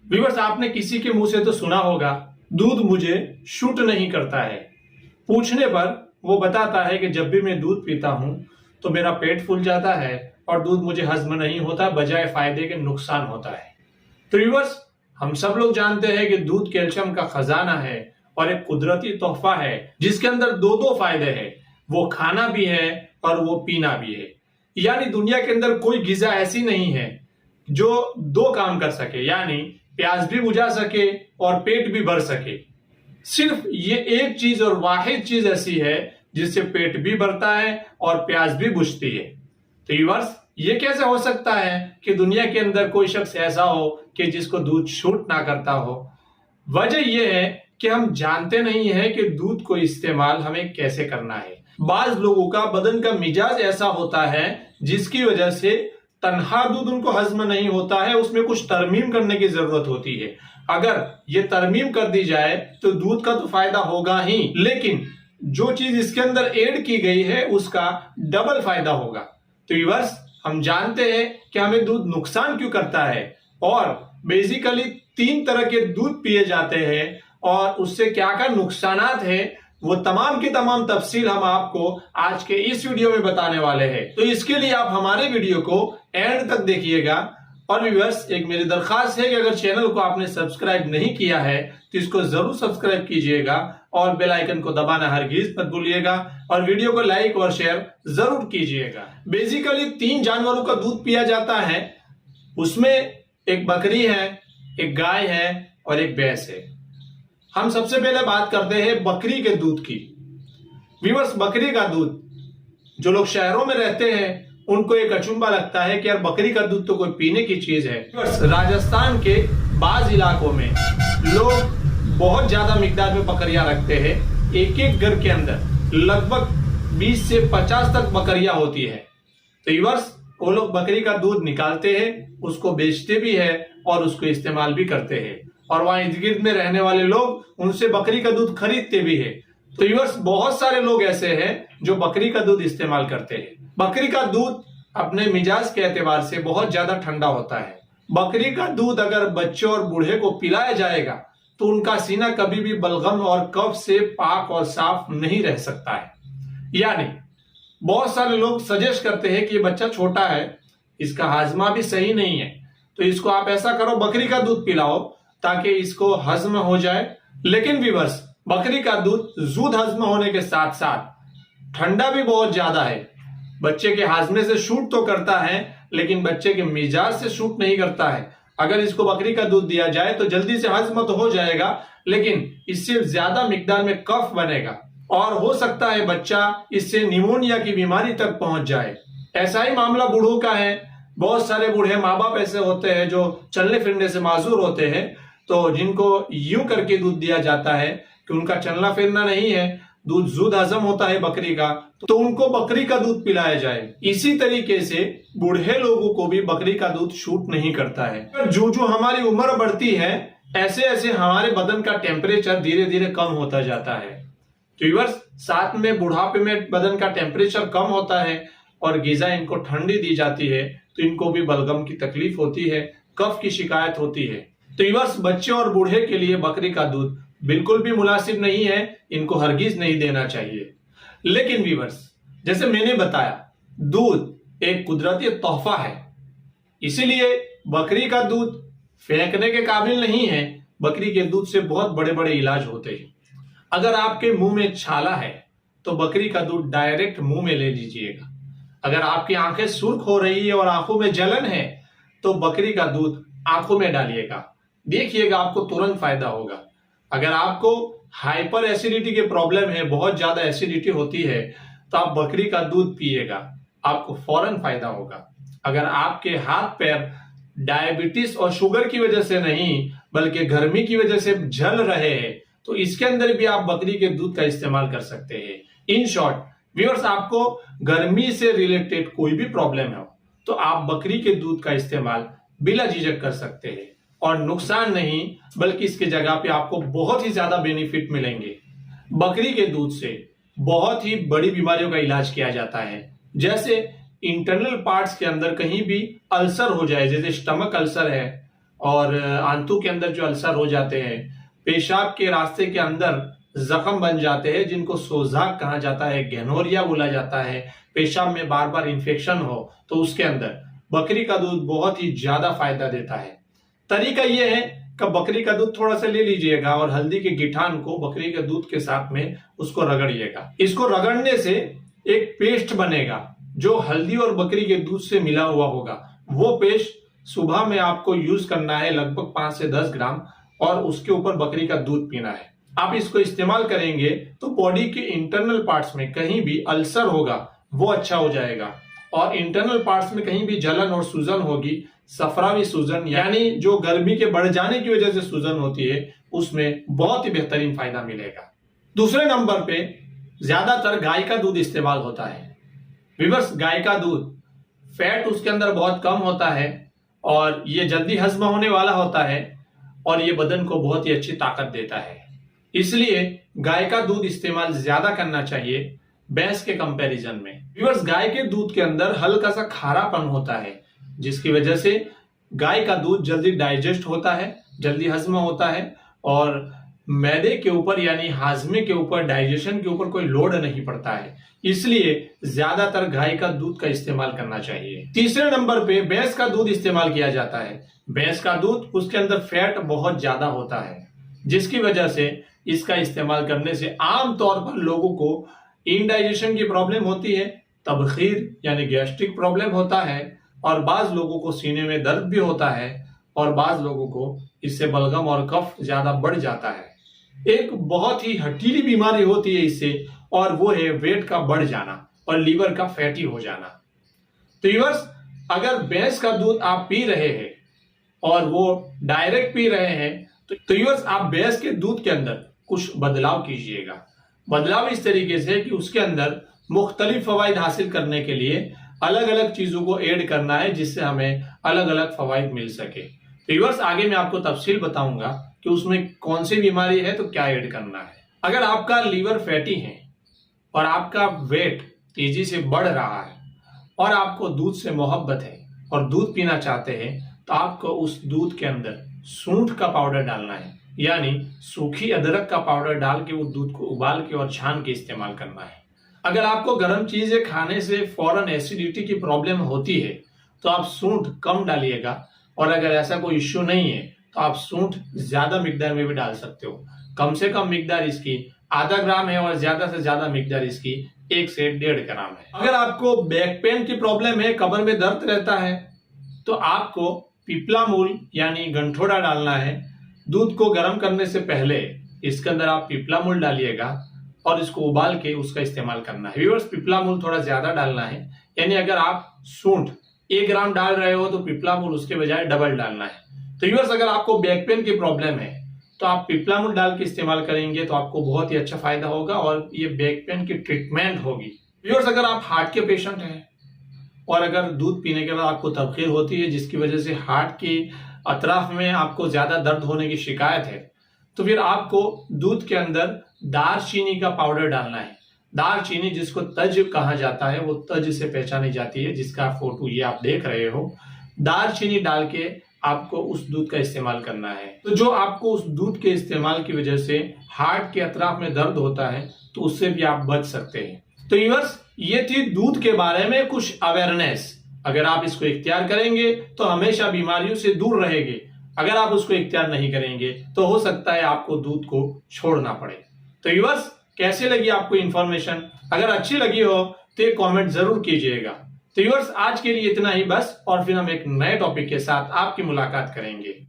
Viewers, आपने किसी के मुंह से तो सुना होगा, दूध मुझे शूट नहीं करता है। पूछने पर वो बताता है कि जब भी मैं दूध पीता हूं तो मेरा पेट फूल जाता है और दूध मुझे हजम नहीं होता, बजाय फायदे के नुकसान होता है। तो व्यूअर्स, हम सब लोग जानते हैं कि दूध कैल्शियम का खजाना है और एक कुदरती तोहफा है जिसके अंदर दो दो फायदे हैं। वो खाना भी है और वो पीना भी है। यानी दुनिया के अंदर कोई ग़िज़ा ऐसी नहीं है जो दो काम कर सके, यानी प्यास भी बुझा सके और पेट भी भर सके। सिर्फ ये एक चीज और वाहिद चीज ऐसी है जिससे पेट भी भरता है और प्यास भी बुझती है। तो व्यूअर्स, ये कैसे हो सकता है कि दुनिया के अंदर कोई शख्स ऐसा हो कि जिसको दूध शूट ना करता हो? वजह यह है कि हम जानते नहीं है कि दूध को इस्तेमाल हमें कैसे करना है। बाज लोगों का बदन का मिजाज ऐसा होता है जिसकी वजह से तन्हा दूध उनको हजम नहीं होता है, उसमें कुछ तरमीम करने की जरूरत होती है। अगर ये तरमीम कर दी जाए तो दूध का तो फायदा होगा ही, लेकिन जो चीज इसके अंदर ऐड की गई है उसका डबल फायदा होगा। तो व्यूअर्स, हम जानते हैं कि हमें दूध नुकसान क्यों करता है और बेसिकली 3 तरह के दूध पिए जाते हैं और उससे क्या क्या नुकसानात है, वो तमाम की तमाम तफसील हम आपको आज के इस वीडियो में बताने वाले हैं। तो इसके लिए आप हमारे वीडियो को एंड तक देखिएगा। और व्यूअर्स, एक मेरी दरखास्त है कि अगर चैनल को आपने सब्सक्राइब नहीं किया है तो इसको जरूर सब्सक्राइब कीजिएगा और बेल आइकन को दबाना हरगिज मत भूलिएगा और वीडियो को लाइक और शेयर जरूर कीजिएगा। बेसिकली 3 जानवरों का दूध पिया जाता है। उसमें एक बकरी है, एक गाय है और एक भैंस है। हम सबसे पहले बात करते हैं बकरी के दूध की। व्यूअर्स, बकरी का दूध, जो लोग शहरों में रहते हैं उनको एक अचंभा लगता है कि यार बकरी का दूध तो कोई पीने की चीज है। राजस्थान के बाज इलाकों में लोग बहुत ज्यादा मिकदार में बकरियां रखते हैं। एक एक घर के अंदर लगभग 20 से 50 तक बकरियां होती है। तो व्यूअर्स, वो लोग बकरी का दूध निकालते हैं, उसको बेचते भी है और उसको इस्तेमाल भी करते हैं और वहां इर्द गिर्द में रहने वाले लोग उनसे बकरी का दूध खरीदते भी है। तो व्यूअर्स, बहुत सारे लोग ऐसे हैं जो बकरी का दूध इस्तेमाल करते हैं। बकरी का दूध अपने मिजाज के एतबार से बहुत ज्यादा ठंडा होता है। बकरी का दूध अगर बच्चे और बूढ़े को पिलाया जाएगा तो उनका सीना कभी भी बलगम और कफ से पाक और साफ नहीं रह सकता है। यानी बहुत सारे लोग सजेस्ट करते हैं कि ये बच्चा छोटा है, इसका हाजमा भी सही नहीं है, तो इसको आप ऐसा करो, बकरी का दूध पिलाओ ताकि इसको हजम हो जाए। लेकिन व्यूअर्स, बकरी का दूध जूद हजम होने के साथ साथ ठंडा भी बहुत ज्यादा है। बच्चे के हाजमे से शूट तो करता है लेकिन बच्चे के मिजाज से शूट नहीं करता है। अगर इसको बकरी का दूध दिया जाए तो जल्दी से हजम तो हो जाएगा, लेकिन इससे ज्यादा मिकदार में कफ बनेगा और हो सकता है बच्चा इससे निमोनिया की बीमारी तक पहुंच जाए। ऐसा ही मामला बूढ़ों का है। बहुत सारे बूढ़े माँ बाप ऐसे होते हैं जो चलने फिरने से माजूर होते हैं, तो जिनको यूं करके दूध दिया जाता है कि उनका चलना फिरना नहीं है, दूध जूद हजम होता है बकरी का, तो उनको बकरी का दूध पिलाया जाए। इसी तरीके से बूढ़े लोगों को भी बकरी का दूध शूट नहीं करता है। जो जो हमारी उम्र बढ़ती है ऐसे ऐसे हमारे बदन का टेम्परेचर धीरे धीरे कम होता जाता है। तो व्यूअर्स, साथ में बुढ़ापे में बदन का टेम्परेचर कम होता है और ग़िज़ा इनको ठंडी दी जाती है तो इनको भी बलगम की तकलीफ होती है, कफ की शिकायत होती है। तो व्यूअर्स, बच्चे और बूढ़े के लिए बकरी का दूध बिल्कुल भी मुनासिब नहीं है, इनको हरगिज नहीं देना चाहिए। लेकिन व्यूअर्स, जैसे मैंने बताया, दूध एक कुदरती तोहफा है, इसीलिए बकरी का दूध फेंकने के काबिल नहीं है। बकरी के दूध से बहुत बड़े बड़े इलाज होते हैं। अगर आपके मुंह में छाला है तो बकरी का दूध डायरेक्ट मुंह में ले लीजिएगा। अगर आपकी आंखें सुर्ख हो रही है और आंखों में जलन है तो बकरी का दूध आंखों में डालिएगा, देखिएगा आपको तुरंत फायदा होगा। अगर आपको हाइपर एसिडिटी के प्रॉब्लम है, बहुत ज्यादा एसिडिटी होती है, तो आप बकरी का दूध पिएगा, आपको फौरन फायदा होगा। अगर आपके हाथ पैर डायबिटीज और शुगर की वजह से नहीं बल्कि गर्मी की वजह से जल रहे हैं तो इसके अंदर भी आप बकरी के दूध का इस्तेमाल कर सकते हैं। इन शॉर्ट व्यूअर्स, आपको गर्मी से रिलेटेड कोई भी प्रॉब्लम हो तो आप बकरी के दूध का इस्तेमाल बिला झिझक कर सकते हैं और नुकसान नहीं बल्कि इसके जगह पे आपको बहुत ही ज्यादा बेनिफिट मिलेंगे। बकरी के दूध से बहुत ही बड़ी बीमारियों का इलाज किया जाता है, जैसे इंटरनल पार्ट्स के अंदर कहीं भी अल्सर हो जाए, जैसे स्टमक अल्सर है और आंतों के अंदर जो अल्सर हो जाते हैं, पेशाब के रास्ते के अंदर जख्म बन जाते हैं जिनको सोजाक कहा जाता है, घेनोरिया बोला जाता है, पेशाब में बार बार इंफेक्शन हो तो उसके अंदर बकरी का दूध बहुत ही ज्यादा फायदा देता है। तरीका यह है कि बकरी का दूध थोड़ा सा ले लीजिएगा और हल्दी के गिठान को बकरी के दूध के साथ में उसको रगड़िएगा। इसको रगड़ने से एक पेस्ट बनेगा जो हल्दी और बकरी के दूध से मिला हुआ होगा। वो पेस्ट सुबह में आपको यूज करना है, लगभग 5 से 10 ग्राम, और उसके ऊपर बकरी का दूध पीना है। आप इसको इस्तेमाल करेंगे तो बॉडी के इंटरनल पार्ट्स में कहीं भी अल्सर होगा वो अच्छा हो जाएगा, और इंटरनल पार्ट्स में कहीं भी जलन और सूजन होगी, सफरावी सूजन यानी जो गर्मी के बढ़ जाने की वजह से सूजन होती है, उसमें बहुत ही बेहतरीन फायदा मिलेगा। दूसरे नंबर पे ज्यादातर गाय का दूध इस्तेमाल होता है। व्यूअर्स, गाय का दूध फैट उसके अंदर बहुत कम होता है और ये जल्दी हजम होने वाला होता है और ये बदन को बहुत ही अच्छी ताकत देता है। इसलिए गाय का दूध इस्तेमाल ज्यादा करना चाहिए भैंस के कंपैरिजन में। व्यूअर्स, गाय के दूध के अंदर हल्का सा खारापन होता है जिसकी वजह से गाय का दूध जल्दी डाइजेस्ट होता है, जल्दी हजम होता है और मैदे के ऊपर यानी हाजमे के ऊपर, डाइजेशन के ऊपर कोई लोड नहीं पड़ता है। इसलिए ज्यादातर गाय का दूध का इस्तेमाल करना चाहिए। तीसरे नंबर पे भैंस का दूध इस्तेमाल किया जाता है। भैंस का दूध, उसके अंदर फैट बहुत ज्यादा होता है जिसकी वजह से इसका इस्तेमाल करने से आमतौर पर लोगों को इनडाइजेशन की प्रॉब्लम होती है, तबखीर यानी गैस्ट्रिक प्रॉब्लम होता है, और बाज लोगों को सीने में दर्द भी होता है, और बाज लोगों को इससे बलगम और कफ ज्यादा बढ़ जाता है। एक बहुत ही हठीली बीमारी होती है इससे, और वो है वेट का बढ़ जाना और लीवर का फैटी हो जाना। तो व्यूअर्स, अगर भैंस का दूध आप पी रहे हैं और वो डायरेक्ट पी रहे हैं तो व्यूअर्स, आप भैंस के दूध के अंदर कुछ बदलाव कीजिएगा। बदलाव इस तरीके से कि उसके अंदर मुख्तलिफ फवाइद हासिल करने के लिए अलग अलग चीजों को ऐड करना है जिससे हमें अलग अलग फवाइद मिल सके। तो व्यूअर्स, आगे मैं आपको तफसील बताऊंगा कि उसमें कौन सी बीमारी है तो क्या ऐड करना है। अगर आपका लीवर फैटी है और आपका वेट तेजी से बढ़ रहा है और आपको दूध से मोहब्बत है और दूध पीना चाहते हैं तो आपको उस दूध के अंदर सूंठ का पाउडर डालना है, यानी सूखी अदरक का पाउडर डाल के वो दूध को उबाल के और छान के इस्तेमाल करना है। अगर आपको गर्म चीजें खाने से फौरन एसिडिटी की प्रॉब्लम होती है तो आप सूंठ कम डालिएगा, और अगर ऐसा कोई इश्यू नहीं है तो आप सूंठ ज्यादा मिकदार में भी डाल सकते हो। कम से कम मिकदार इसकी आधा ग्राम है और ज्यादा से ज्यादा मिकदार इसकी 1 से 1.5 ग्राम है। अगर आपको बैक पेन की प्रॉब्लम है, कमर में दर्द रहता है, तो आपको पिपला मूल यानी गंठोड़ा डालना है। दूध को गर्म करने से पहले इसके अंदर आप पिपला मूल डालिएगा और इसको उबाल के उसका इस्तेमाल करना है। व्यूअर्स, पिपला मूल थोड़ा ज्यादा डालना है, यानी अगर आप सूंठ 1 ग्राम डाल रहे हो तो पिपला मूल उसके बजाय डबल डालना है। तो व्यूअर्स, अगर आपको बैक पेन की प्रॉब्लम है तो आप पिपला मूल डाल के इस्तेमाल करेंगे तो आपको बहुत ही अच्छा फायदा होगा और ये बैक पेन की ट्रीटमेंट होगी। व्यूअर्स, अगर आप हार्ट के पेशेंट हैं और अगर दूध पीने के बाद आपको तबखीर होती है जिसकी वजह से हार्ट की अतराफ में आपको ज्यादा दर्द होने की शिकायत है, तो फिर आपको दूध के अंदर दालचीनी का पाउडर डालना है। दालचीनी जिसको तज कहा जाता है, वो तज से पहचानी जाती है, जिसका फोटो ये आप देख रहे हो। दालचीनी डाल के आपको उस दूध का इस्तेमाल करना है। तो जो आपको उस दूध के इस्तेमाल की वजह से हार्ट के अतराफ में दर्द होता है तो उससे भी आप बच सकते हैं। तो व्यूअर्स, ये थी दूध के बारे में कुछ अवेयरनेस। अगर आप इसको इख्तियार करेंगे तो हमेशा बीमारियों से दूर रहेंगे। अगर आप उसको इख्तियार नहीं करेंगे तो हो सकता है आपको दूध को छोड़ना पड़े। तो व्यूअर्स, कैसे लगी आपको इंफॉर्मेशन? अगर अच्छी लगी हो तो एक कमेंट जरूर कीजिएगा। तो व्यूअर्स, आज के लिए इतना ही बस, और फिर हम एक नए टॉपिक के साथ आपकी मुलाकात करेंगे।